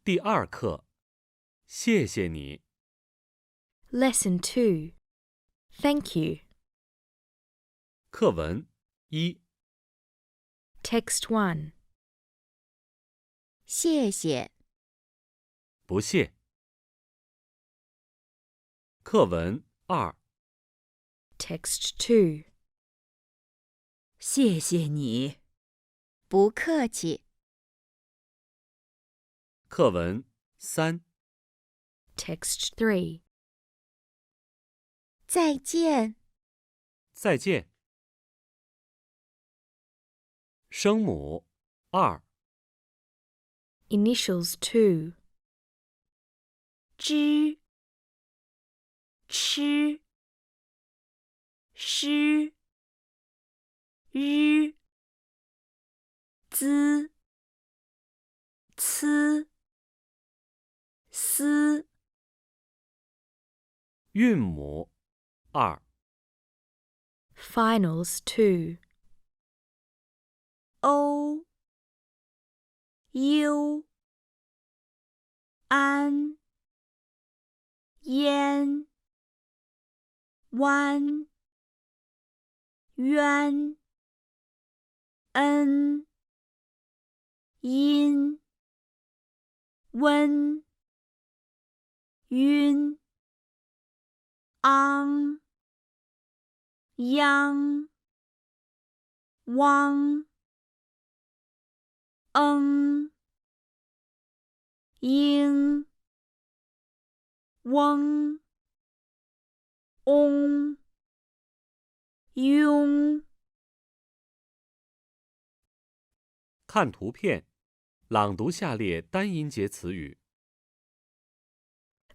第2课，谢谢你。 Lesson 2. Thank you. 课文1， Text 1. 谢谢。不谢。课文2， Text 2. 谢谢你。不客气。课文3， Text 3. 再见。再见。声母2， Initials 2. 知、吃、诗、日、滋、呲、丝。韵母2， Finals 2. 欧、优、安、焉、弯、渊、恩、阴、温、晕、昂、央、汪、应、翁、翁、庸。看图片，朗读下列单音节词语。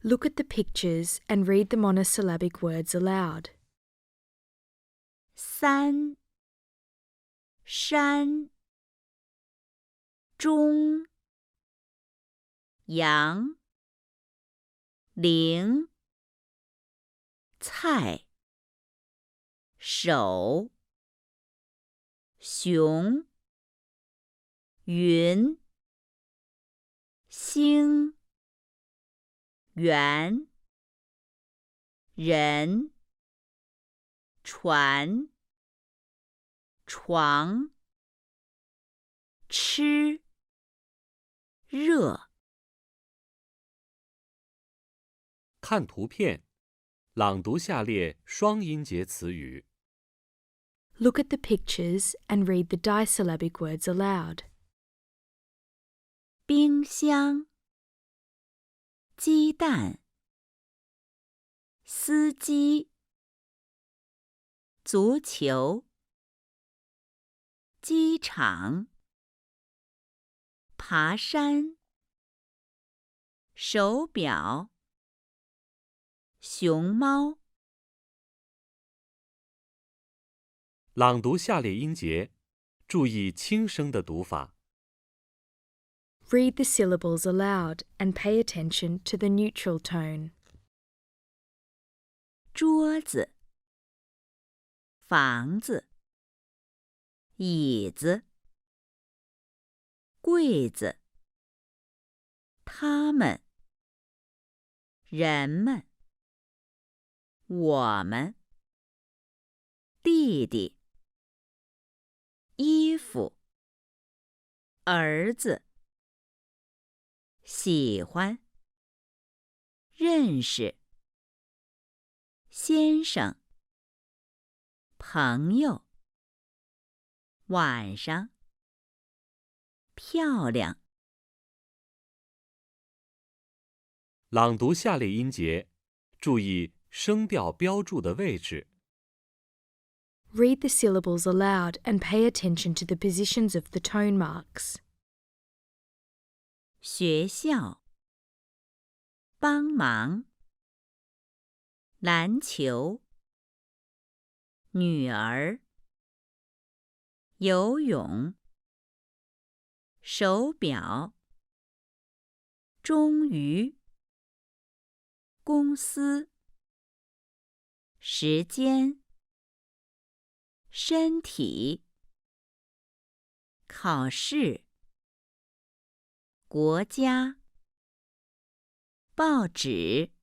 Look at the pictures and read the monosyllabic words aloud. 三、山、中、阳、陵、菜、手、熊、云、星、圆、人、船、床、吃、热。看图片，朗读下列双音节词语。 Look at the pictures and read the disyllabic words aloud. 冰箱、鸡蛋、司机、足球、机场、爬山、手表、熊猫。朗读下列音节，注意轻声的读法。 Read the syllables aloud and pay attention to the neutral tone. 桌子、房子、椅子、柜子、他们、人们、我们、弟弟、衣服、儿子、喜欢、认识、先生、朋友、晚上、漂亮。朗读下列音节，注意声调标注的位置。 Read the syllables aloud and pay attention to the positions of the tone marks. 学校、帮忙、篮球、女儿、游泳、手表、终于、公司、时间、身体、考试、国家。报纸，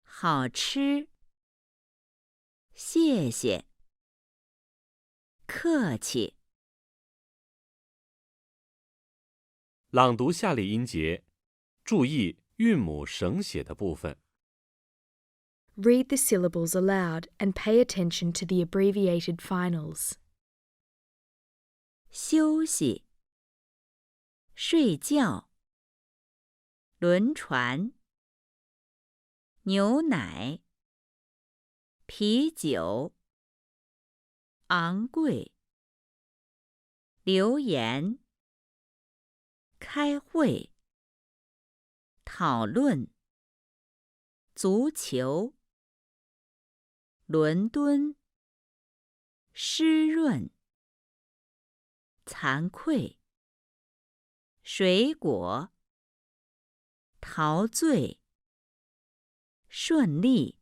好吃，谢谢，客气。朗读下列音节，注意韵母省写的部分。Read the syllables aloud and pay attention to the abbreviated finals. 休息，睡觉，轮船，牛奶，啤酒，昂贵，留言，开会，讨论，足球，伦敦，湿润，惭愧，水果，陶醉，顺利。